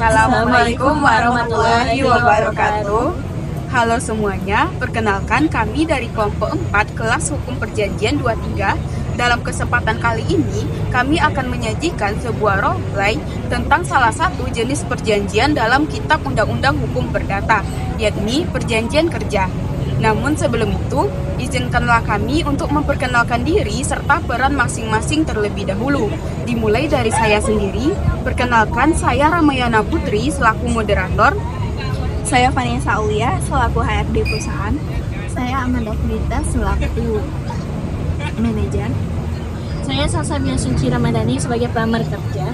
Assalamualaikum warahmatullahi wabarakatuh. Halo semuanya, perkenalkan kami dari kelompok 4 kelas Hukum Perjanjian 23. Dalam kesempatan kali ini, kami akan menyajikan sebuah roleplay tentang salah satu jenis perjanjian dalam Kitab Undang-Undang Hukum Perdata, yakni perjanjian kerja. Namun sebelum itu, izinkanlah kami untuk memperkenalkan diri serta peran masing-masing terlebih dahulu. Dimulai dari saya sendiri, perkenalkan saya Ramayana Putri selaku moderator. Saya Vanessa Aulia selaku HRD perusahaan. Saya Amanda Frita selaku manajer. Saya Salsabila Suci Ramadhani sebagai pelamar kerja.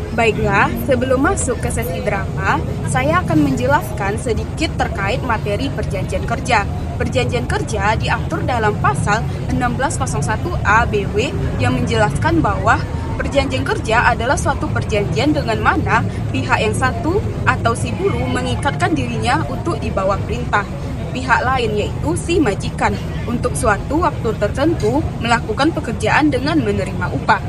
Baiklah, sebelum masuk ke sesi drama, saya akan menjelaskan sedikit terkait materi perjanjian kerja. Perjanjian kerja diatur dalam pasal 1601A BW yang menjelaskan bahwa perjanjian kerja adalah suatu perjanjian dengan mana pihak yang satu atau si buruh mengikatkan dirinya untuk dibawa perintah pihak lain, yaitu si majikan, untuk suatu waktu tertentu melakukan pekerjaan dengan menerima upah.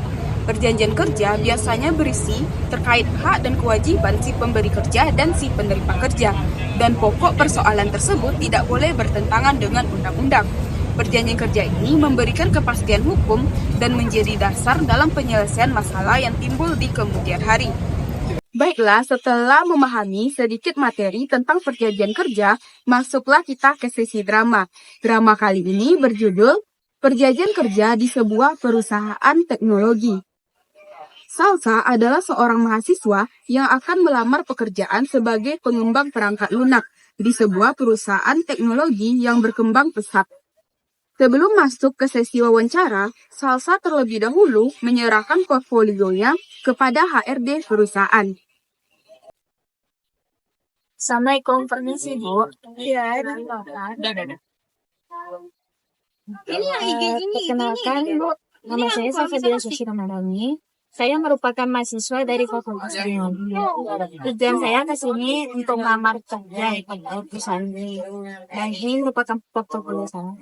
Perjanjian kerja biasanya berisi terkait hak dan kewajiban si pemberi kerja dan si penerima kerja, dan pokok persoalan tersebut tidak boleh bertentangan dengan undang-undang. Perjanjian kerja ini memberikan kepastian hukum dan menjadi dasar dalam penyelesaian masalah yang timbul di kemudian hari. Baiklah, setelah memahami sedikit materi tentang perjanjian kerja, masuklah kita ke sesi drama. Drama kali ini berjudul Perjanjian Kerja di Sebuah Perusahaan Teknologi. Salsa adalah seorang mahasiswa yang akan melamar pekerjaan sebagai pengembang perangkat lunak di sebuah perusahaan teknologi yang berkembang pesat. Sebelum masuk ke sesi wawancara, Salsa terlebih dahulu menyerahkan portfolionya kepada HRD perusahaan. Assalamualaikum, permisi Bu. Ya, Ini yang ini. Perkenalkan Bu, nama saya Salsabila Suci Ramadhani. Saya merupakan mahasiswa dari Fakultas Teknologi. Tujuan saya ke sini untuk melamar kerja di perusahaan ini. Dan ini merupakan portofolio saya.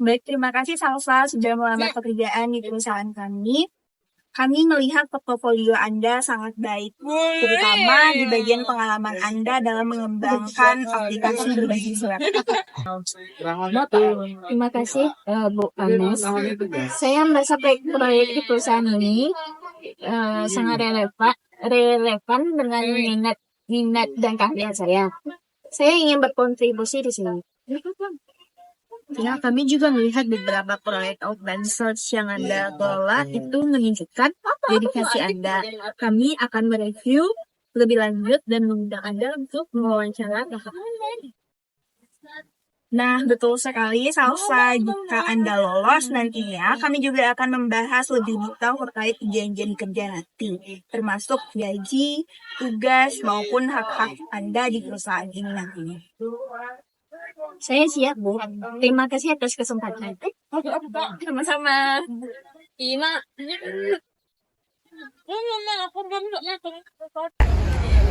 baik, terima kasih Salsa sudah melamar pekerjaan di perusahaan kami. Kami melihat portofolio Anda sangat baik, terutama di bagian pengalaman Anda dalam mengembangkan aplikasi berbasis web. Terima kasih Bu Anes. Saya merasa proyek di perusahaan ini sangat relevan dengan minat dan keahlian saya. Saya ingin berkontribusi di sini. Ya, kami juga melihat beberapa proyek open source yang Anda kelola itu menunjukkan dedikasi Anda. Kami akan mereview lebih lanjut dan mengundang Anda untuk mewawancara. Nah, betul sekali Salsa. Jika Anda lolos nantinya, kami juga akan membahas lebih detail terkait perjanjian kerja nanti, termasuk gaji, tugas, maupun hak-hak Anda di perusahaan ini nantinya. Saya siap, Bu. Terima kasih atas kesempatan. Sama-sama.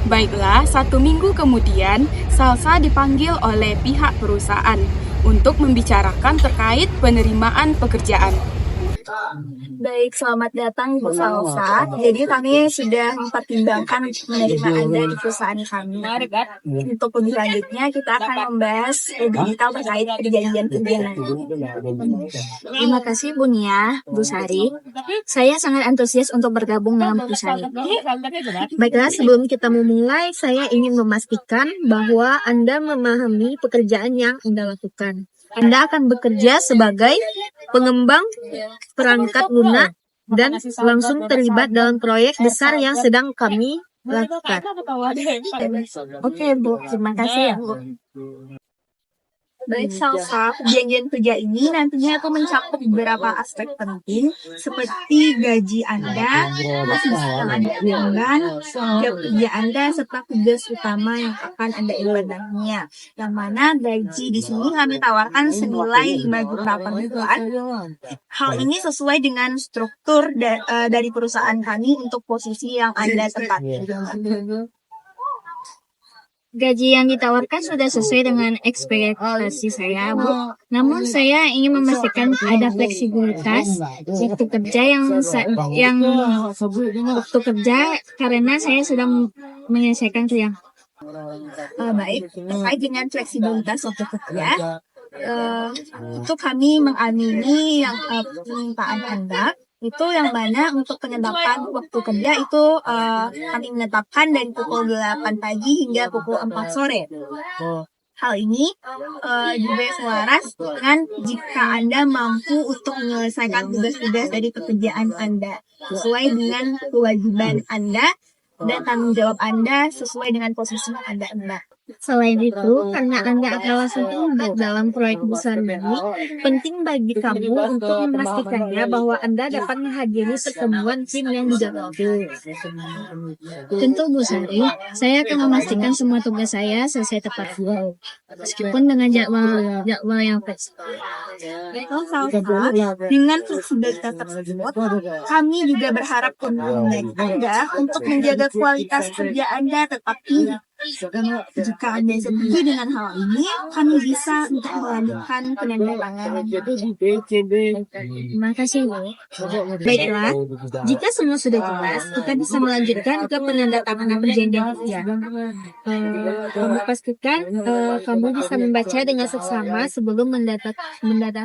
Baiklah, 1 minggu kemudian, Salsa dipanggil oleh pihak perusahaan untuk membicarakan terkait penerimaan pekerjaan. Baik, selamat datang Bu Salsa. Jadi kami sudah mempertimbangkan menerima Anda di perusahaan kami. Untuk lebih lanjutnya kita akan membahas lebih detail terkait perjanjian kerja nanti. Terima kasih Bu Nia, Bu Sari. Saya sangat antusias untuk bergabung dalam perusahaan ini. Baiklah, sebelum kita memulai, saya ingin memastikan bahwa Anda memahami pekerjaan yang Anda lakukan. Anda akan bekerja sebagai pengembang perangkat lunak dan langsung terlibat dalam proyek besar yang sedang kami lakukan. Oke, Bu. Terima kasih ya, Bu. Baik, Salsa, perjanjian kerja ini nantinya akan mencakup beberapa aspek penting seperti gaji Anda, posisi yang Anda inginkan, jam kerja Anda, serta tugas utama yang akan Anda inginkan nantinya. Yang mana gaji di sini kami tawarkan senilai 5 juta per bulan. Hal ini sesuai dengan struktur dari perusahaan kami untuk posisi yang Anda tempati. Gaji yang ditawarkan sudah sesuai dengan ekspektasi saya, Bu. Namun saya ingin memastikan ada fleksibilitas waktu kerja yang waktu kerja karena saya sedang menyelesaikan kuliah. Baik, terkait dengan fleksibilitas waktu kerja, itu kami mengamini yang permintaan Anda. Itu yang mana untuk penetapan waktu kerja itu kami menetapkan dari pukul 8 pagi hingga pukul 4 sore. Hal ini juga selaras dengan jika Anda mampu untuk menyelesaikan tugas-tugas dari pekerjaan Anda sesuai dengan kewajiban Anda dan tanggung jawab Anda sesuai dengan posisi Anda. Selain itu, karena Anda adalah terlibat dalam proyek besar ini, penting bagi kamu untuk memastikannya bahwa Anda dapat menghadiri pertemuan tim yang dijadwalkan. Tentu Bu Sari, saya akan memastikan semua tugas saya selesai tepat waktu, meskipun dengan jadwal yang fleksibel. Baiklah Salsa, dengan fleksibilitas tersebut, kami juga berharap dari Anda untuk menjaga kualitas kerja Anda tetap tinggi. Jika Anda setuju dengan hal ini, kami bisa untuk melanjutkan penandatanganan. Terima kasih, Bu. Baiklah, jika semua sudah jelas, kita bisa melanjutkan ke penandatanganan perjanjian kerja. Kamu pastikan kamu bisa membaca dengan seksama sebelum menandatanganinya.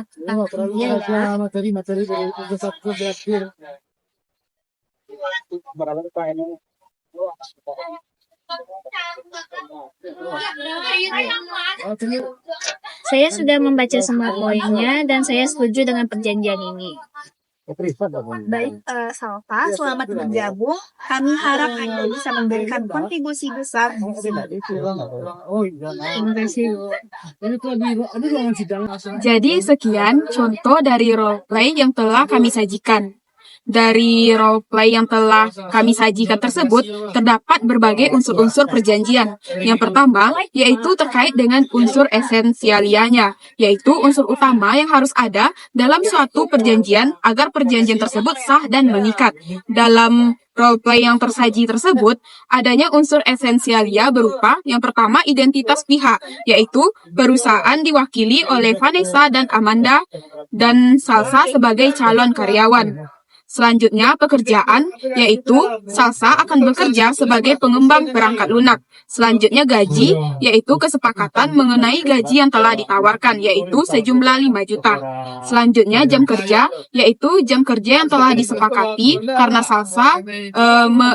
Saya sudah membaca semua poinnya dan saya setuju dengan perjanjian ini. Baik, Salva, selamat bergabung. Kami harap Anda bisa memberikan kontribusi besar. Terima kasih, Bu. Jadi sekian contoh dari roleplay yang telah kami sajikan. Dari roleplay yang telah kami sajikan tersebut, terdapat berbagai unsur-unsur perjanjian. Yang pertama, yaitu terkait dengan unsur esensialianya, yaitu unsur utama yang harus ada dalam suatu perjanjian agar perjanjian tersebut sah dan mengikat. Dalam roleplay yang tersaji tersebut, adanya unsur esensialia berupa yang pertama identitas pihak, yaitu perusahaan diwakili oleh Vanessa dan Amanda dan Salsa sebagai calon karyawan. Selanjutnya, pekerjaan, yaitu Salsa akan bekerja sebagai pengembang perangkat lunak. Selanjutnya, gaji, yaitu kesepakatan mengenai gaji yang telah ditawarkan, yaitu sejumlah 5 juta. Selanjutnya, jam kerja, yaitu jam kerja yang telah disepakati karena Salsa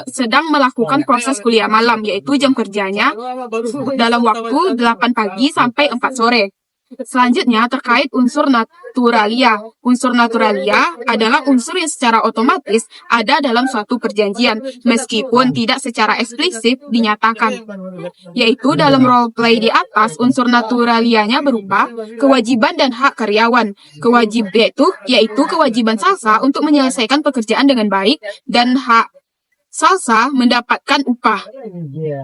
sedang melakukan proses kuliah malam, yaitu jam kerjanya dalam waktu 8 pagi sampai 4 sore. Selanjutnya, terkait unsur naturalia. Unsur naturalia adalah unsur yang secara otomatis ada dalam suatu perjanjian, meskipun tidak secara eksplisit dinyatakan. Yaitu dalam roleplay di atas, unsur naturalianya berupa kewajiban dan hak karyawan. Yaitu kewajiban Salsa untuk menyelesaikan pekerjaan dengan baik dan hak Salsa mendapatkan upah.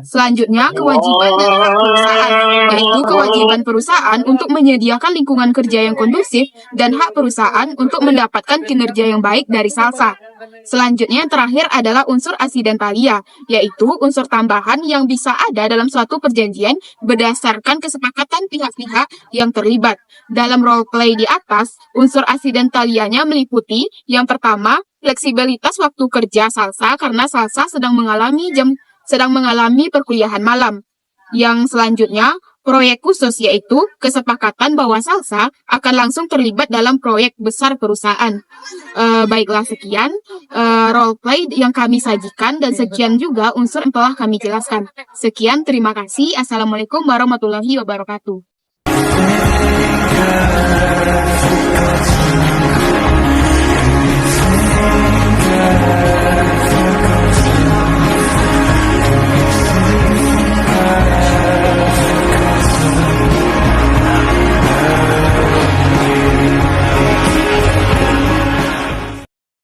Selanjutnya, kewajiban dan hak perusahaan, yaitu kewajiban perusahaan untuk menyediakan lingkungan kerja yang kondusif dan hak perusahaan untuk mendapatkan kinerja yang baik dari Salsa. Selanjutnya, yang terakhir adalah unsur aksidentalia, yaitu unsur tambahan yang bisa ada dalam suatu perjanjian berdasarkan kesepakatan pihak-pihak yang terlibat. Dalam roleplay di atas, unsur aksidentalianya meliputi yang pertama, fleksibilitas waktu kerja Salsa karena Salsa sedang mengalami perkuliahan malam. Yang selanjutnya, proyek khusus yaitu kesepakatan bahwa Salsa akan langsung terlibat dalam proyek besar perusahaan. Baiklah, sekian roleplay yang kami sajikan dan sekian juga unsur yang telah kami jelaskan. Sekian, terima kasih. Assalamualaikum warahmatullahi wabarakatuh.